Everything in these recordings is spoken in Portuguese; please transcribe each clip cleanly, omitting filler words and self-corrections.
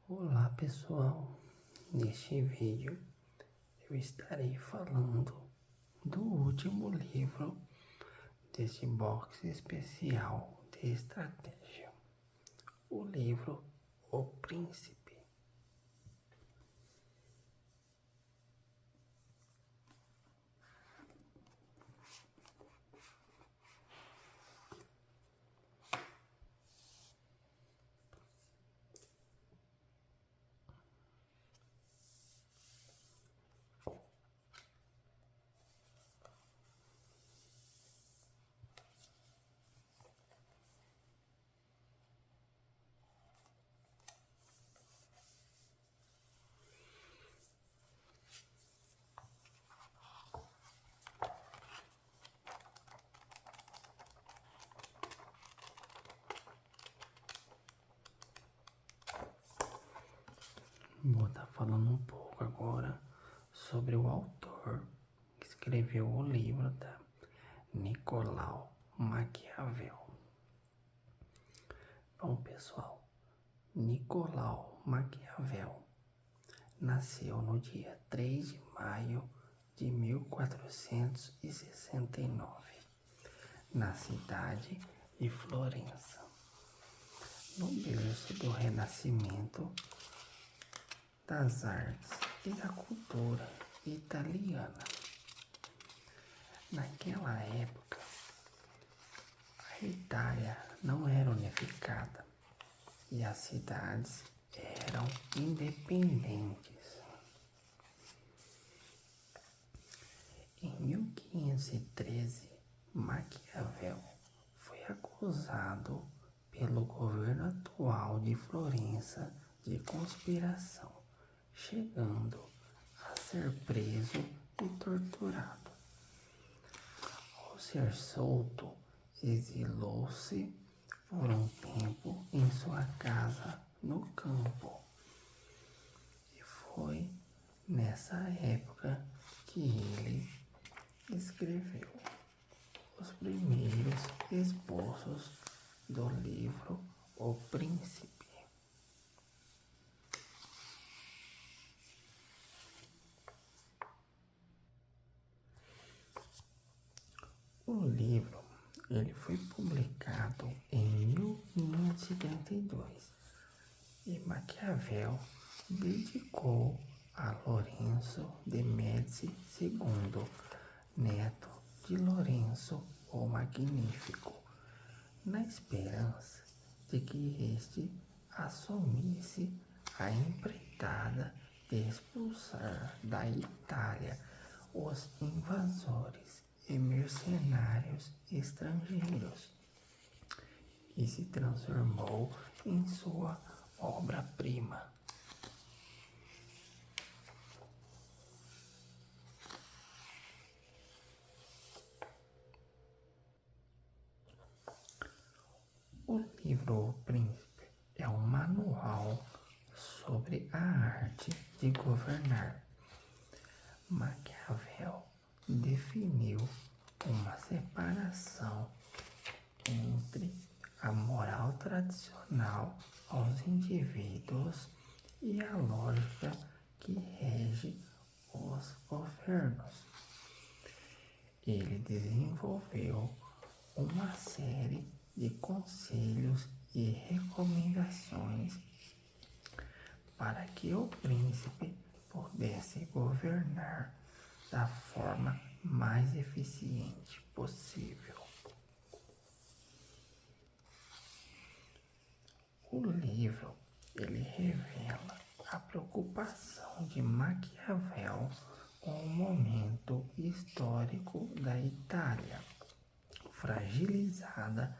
Olá pessoal, neste vídeo eu estarei falando do último livro desse box especial de estratégia, o livro O Príncipe. Vou estar falando um pouco agora sobre o autor que escreveu o livro da Nicolau Maquiavel. Bom pessoal, Nicolau Maquiavel nasceu no dia 3 de maio de 1469, na cidade de Florença, no berço do Renascimento, das artes e da cultura italiana. Naquela época, a Itália não era unificada e as cidades eram independentes. Em 1513, Maquiavel foi acusado pelo governo atual de Florença de conspiração, chegando a ser preso e torturado. Ao ser solto, exilou-se por um tempo em sua casa no campo. E foi nessa época que ele escreveu os primeiros esboços do livro O Príncipe. O livro ele foi publicado em 1572 e Maquiavel dedicou a Lorenzo de Médici II, neto de Lourenço o Magnífico, na esperança de que este assumisse a empreitada de expulsar da Itália os invasores e mercenários estrangeiros, e se transformou em sua obra-prima. O livro O Príncipe é um manual sobre a arte de governar. Maquiavel definiu uma separação entre a moral tradicional aos indivíduos e a lógica que rege os governos. Ele desenvolveu uma série de conselhos e recomendações para que o príncipe pudesse governar da forma mais eficiente possível. O livro ele revela a preocupação de Maquiavel com o momento histórico da Itália, fragilizada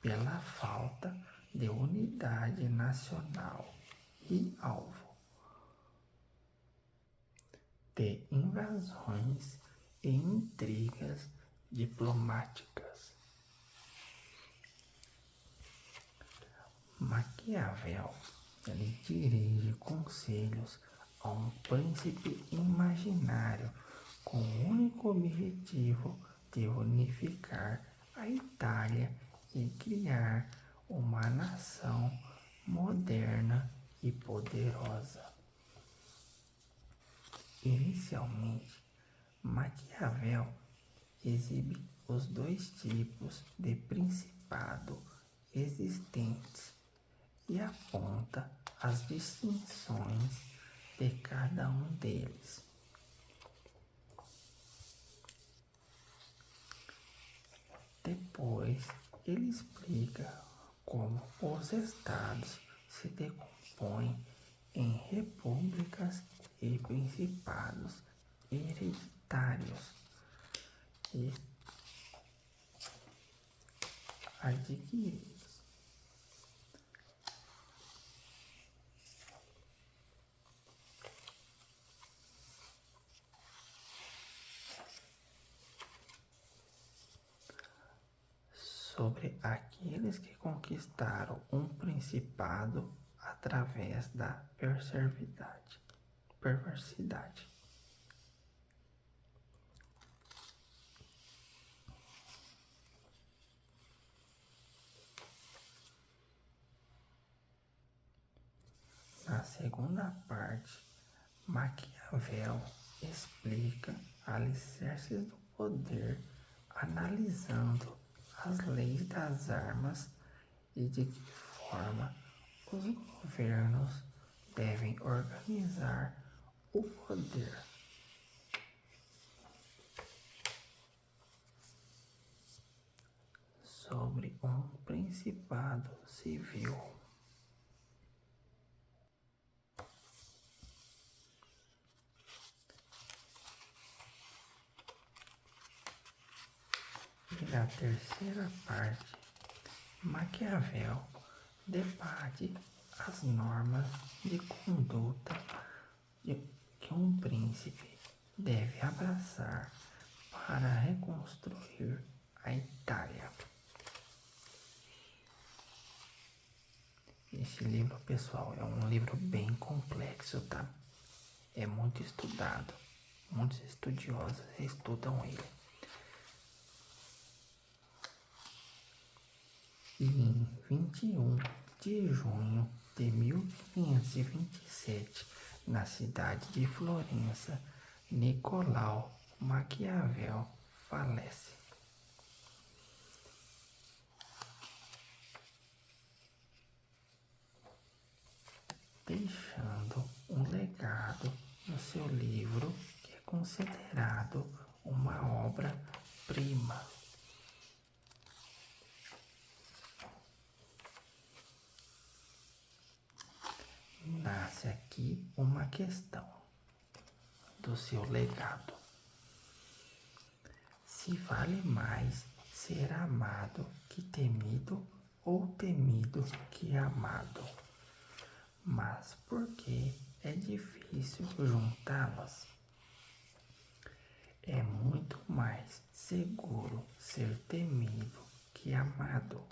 pela falta de unidade nacional e alvo de invasões e intrigas diplomáticas. Maquiavel ele dirige conselhos a um príncipe imaginário com o único objetivo de unificar a Itália e criar uma nação moderna e poderosa. Inicialmente, Maquiavel exibe os dois tipos de principado existentes e aponta as distinções de cada um deles. Depois, ele explica como os estados se decompõem em repúblicas e principados hereditários e adquiridos. Sobre aqueles que conquistaram um principado através da perversidade. Na segunda parte, Maquiavel explica alicerces do poder, analisando as leis das armas e de que forma os governos devem organizar o poder. Sobre um principado civil. E na terceira parte, Maquiavel debate as normas de conduta que um príncipe deve abraçar para reconstruir a Itália. Esse livro, pessoal, é um livro bem complexo, tá? É muito estudado. Muitos estudiosos estudam ele. E em 21 de junho de 1527, na cidade de Florença, Nicolau Maquiavel falece. Deixando um legado no seu livro que é considerado uma obra-prima. Nasce aqui uma questão do seu legado. Se vale mais ser amado que temido ou temido que amado? Mas por que é difícil juntá-las? É muito mais seguro ser temido que amado.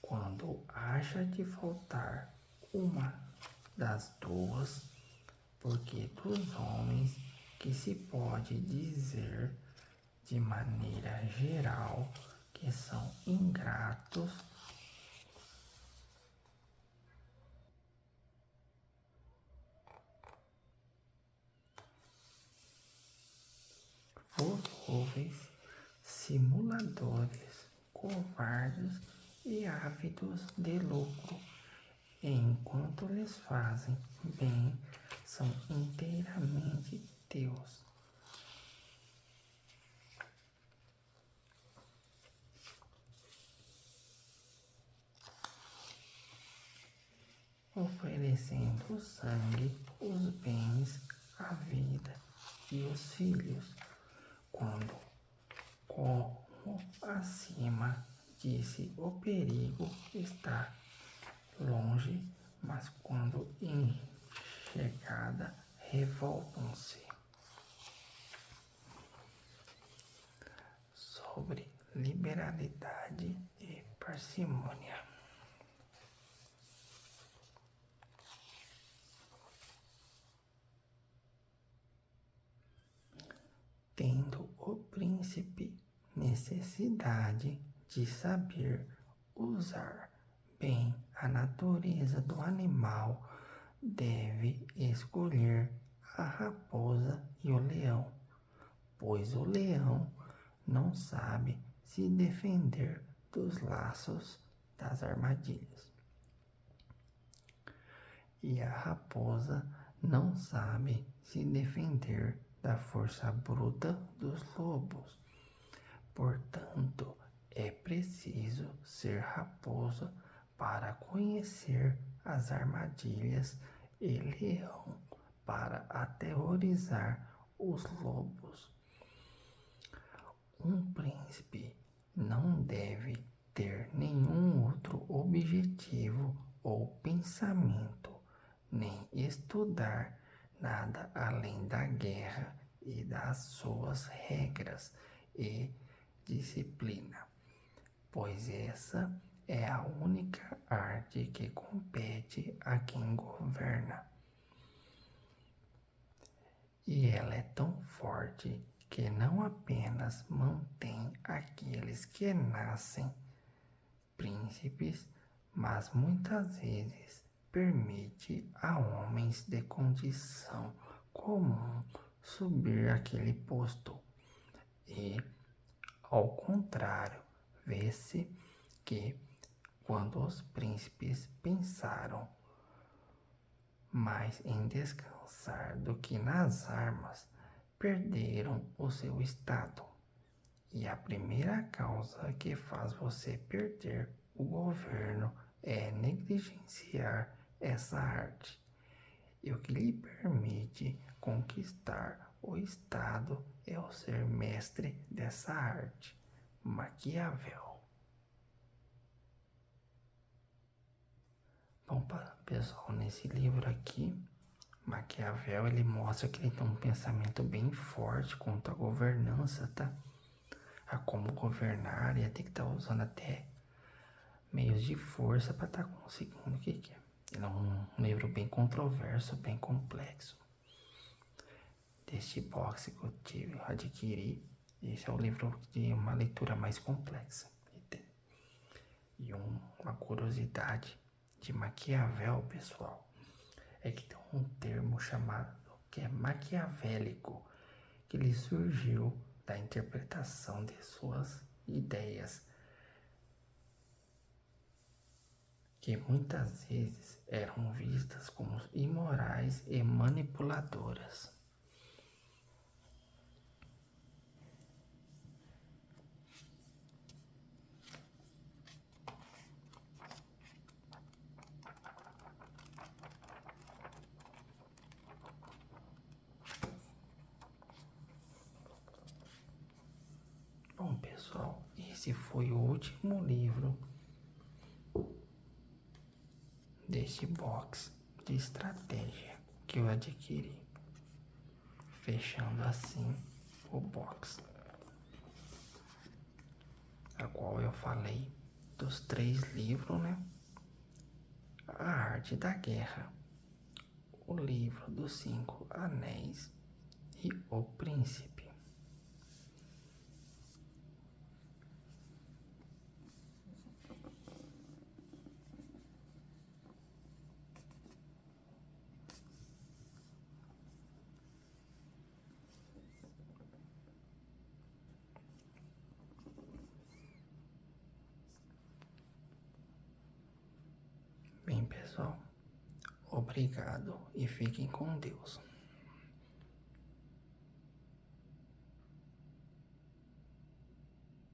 Quando haja de faltar uma das duas, porque dos homens que se pode dizer de maneira geral que são ingratos, volúveis, simuladores, covardes e ávidos de lucro, enquanto lhes fazem bem, são inteiramente teus. Oferecendo o sangue, os bens, a vida e os filhos, quando, como acima disse, o perigo está longe, mas quando em chegada revoltam-se. Sobre liberalidade e parcimônia. Tendo o príncipe necessidade de saber usar bem a natureza do animal deve escolher a raposa e o leão, pois o leão não sabe se defender dos laços das armadilhas. E a raposa não sabe se defender da força bruta dos lobos. Portanto, é preciso ser raposa para conhecer as armadilhas e leão para aterrorizar os lobos. Um príncipe não deve ter nenhum outro objetivo ou pensamento, nem estudar nada além da guerra e das suas regras e disciplina, pois essa é a única arte que compete a quem governa. E ela é tão forte que não apenas mantém aqueles que nascem príncipes, mas muitas vezes permite a homens de condição comum subir aquele posto. E, ao contrário, vê-se que, quando os príncipes pensaram mais em descansar do que nas armas, perderam o seu estado. E a primeira causa que faz você perder o governo é negligenciar essa arte. E o que lhe permite conquistar o estado é o ser mestre dessa arte, Maquiavel. Bom, pessoal, nesse livro aqui, Maquiavel, ele mostra que ele tem um pensamento bem forte quanto à governança, tá? A como governar, e ter que estar usando até meios de força para estar conseguindo o que é. Ele é um livro bem controverso, bem complexo. Deste box que eu adquiri, esse é o livro de uma leitura mais complexa. E uma curiosidade de Maquiavel, pessoal, é que tem um termo chamado que é maquiavélico, que ele surgiu da interpretação de suas ideias, que muitas vezes eram vistas como imorais e manipuladoras. Bom, pessoal, esse foi o último livro deste box de estratégia que eu adquiri, fechando assim o box, a qual eu falei dos 3 livros, né? A Arte da Guerra, o livro dos 5 Anéis e o Príncipe. Bem, pessoal, obrigado e fiquem com Deus.